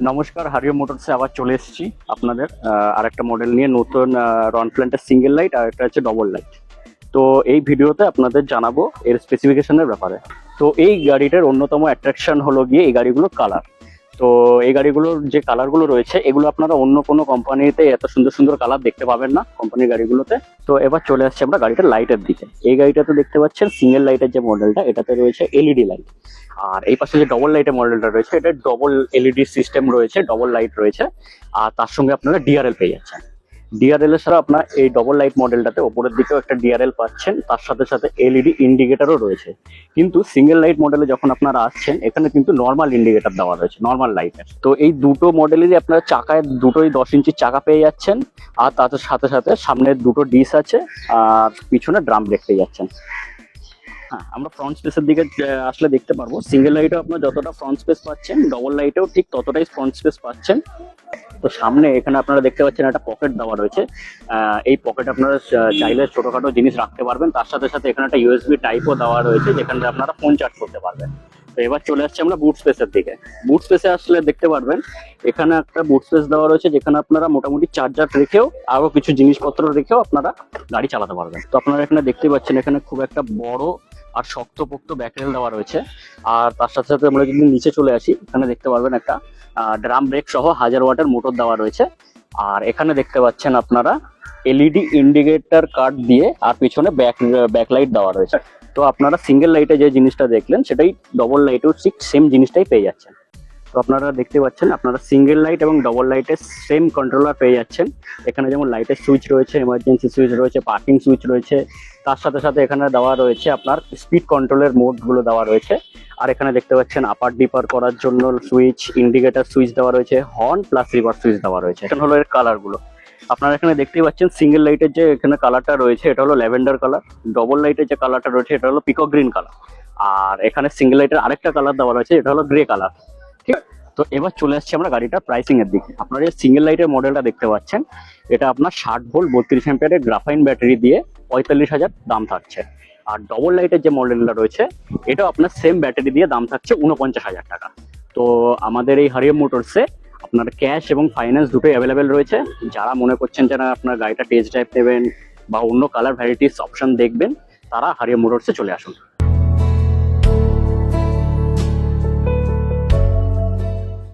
নমস্কার, হারিও মোটরসে আবার চলে এসেছি আপনাদের আরেকটা মডেল নিয়ে, নতুন রনফ্ল্যান্টের সিঙ্গেল লাইট আর একটা হচ্ছে ডবল লাইট। তো এই ভিডিওতে আপনাদের জানাবো এর স্পেসিফিকেশনের ব্যাপারে। তো এই গাড়িটার অন্যতম অ্যাট্রাকশন হলো গিয়ে এই গাড়িগুলোর কালার। তো এই গাড়িগুলোর যে কালারগুলো রয়েছে এগুলো আপনারা অন্য কোনো কোম্পানিতে এত সুন্দর সুন্দর কালার দেখতে পাবেন না কোম্পানির গাড়িগুলোতে। তো এবার চলে আসছে আমরা গাড়িটার লাইটের দিকে। এই গাড়িটাতে দেখতে পাচ্ছেন সিঙ্গেল লাইটের যে মডেলটা, এটাতে রয়েছে এলইডি লাইট। আর এই পাশে যে ডবল লাইটের মডেলটা রয়েছে, এটা ডবল এলইডি সিস্টেম রয়েছে, ডবল লাইট রয়েছে। আর তার সঙ্গে আপনারা ডিআরএল পেয়ে যাচ্ছেন। ডিআরএল এর সাথে আপনার এই ডবল লাইট মডেলটাতে ওপরের দিকেও একটা ডিআরএল পাচ্ছেন, তার সাথে সাথে এলইডি ইন্ডিকেটরও রয়েছে। কিন্তু সিঙ্গেল লাইট মডেলে যখন আপনারা আসছেন, এখানে কিন্তু নর্মাল ইন্ডিকেটর দেওয়া রয়েছে, নর্মাল লাইটের। তো এই দুটো মডেলেরই আপনারা চাকায় দুটোই 10 ইঞ্চির চাকা পেয়ে যাচ্ছেন। আর তার সাথে সাথে সামনের দুটো ডিস আছে, আর পিছনে ড্রাম ব্রেক পেয়ে যাচ্ছেন। হ্যাঁ, আমরা ফ্রন্ট স্পেসের দিকে আসলে দেখতে পারবো সিঙ্গেল লাইটে আপনার যতটা ফ্রন্ট স্পেস পাচ্ছেন, ডবল লাইটেও ঠিক ততটাই ফ্রন্ট স্পেস পাচ্ছেন। তো সামনে এখানে আপনারা দেখতে পাচ্ছেন একটা পকেট দেওয়া রয়েছে। এই পকেট আপনারা চাইলে ছোটখাটো জিনিস রাখতে পারবেন। তার সাথে সাথে এখানে একটা ইউএসবি টাইপও দেওয়া রয়েছে, যেখানে আপনারা ফোন চার্জ করতে পারবেন। তো এবার চলে আসছে আমরা বুট স্পেসের দিকে। বুট স্পেসে আসলে দেখতে পারবেন এখানে একটা বুট স্পেস দেওয়া রয়েছে, যেখানে আপনারা মোটামুটি চার্জার রেখেও আরো কিছু জিনিসপত্র রেখেও আপনারা গাড়ি চালাতে পারবেন। তো আপনারা এখানে দেখতে পাচ্ছেন এখানে খুব একটা বড় আর শক্তপোক্ত ব্যাকরেল দেওয়া রয়েছে। আর তার সাথে সাথে আমরা যদি নিচে চলে আসি, এখানে দেখতে পারবেন একটা ড্রাম ব্রেক সহ 1000 ওয়াটের মোটর দেওয়া রয়েছে। আর এখানে দেখতে পাচ্ছেন আপনারা এলইডি ইন্ডিকেটর কার্ড দিয়ে আর পিছনে ব্যাকলাইট দেওয়া রয়েছে। তো আপনারা সিঙ্গেল লাইটে যে জিনিসটা দেখলেন সেটাই ডবল লাইটেও ঠিক সেম জিনিসটাই পেয়ে যাচ্ছেন। তো আপনারা দেখতে পাচ্ছেন আপনারা সিঙ্গেল লাইট এবং ডবল লাইটের সেম কন্ট্রোলার পেয়ে যাচ্ছেন। এখানে যেমন লাইটের সুইচ রয়েছে, এমার্জেন্সি সুইচ রয়েছে, পার্কিং সুইচ রয়েছে। তার সাথে সাথে এখানে দেওয়া রয়েছে আপনার স্পিড কন্ট্রোলের মোডগুলো দেওয়া রয়েছে। আর এখানে দেখতে পাচ্ছেন আপার ডিপার করার জন্য সুইচ, ইন্ডিকেটর সুইচ দেওয়া রয়েছে, হর্ন প্লাস রিভার্স সুইচ দেওয়া রয়েছে। এখানে হলো এর কালারগুলো। আপনারা এখানে দেখতেই পাচ্ছেন সিঙ্গেল লাইটের যে এখানে কালারটা রয়েছে এটা হলো ল্যাভেন্ডার কালার, ডবল লাইটের যে কালারটা রয়েছে এটা হলো পিকক গ্রিন কালার। আর এখানে সিঙ্গেল লাইটের আরেকটা কালার দেওয়া রয়েছে, এটা হলো গ্রে কালার। ঠিক আছে, তো এবার চলে আসছি আমরা গাড়িটার প্রাইসিং এর দিকে। আপনারা যে সিঙ্গেল লাইটের মডেলটা দেখতে পাচ্ছেন, এটা আপনার 60 ভোল্ট 32 অ্যাম্পিয়ারের গ্রাফাইন ব্যাটারি দিয়ে 45,000 দাম থাকছে। আর ডবল লাইটের যে মডেলটা রয়েছে এটাও আপনার সেম ব্যাটারি দিয়ে দাম থাকছে 49,000 টাকা। তো আমাদের এই হারিও মোটরসে আপনার ক্যাশ এবং ফাইন্যান্স দুটোই অ্যাভেলেবেল রয়েছে। যারা মনে করছেন যে না আপনার গাড়িটা টেস্ট ড্রাইভ দেবেন বা অন্য কালার ভ্যারাইটিস অপশন দেখবেন, তারা হারিও মোটরসে চলে আসুন।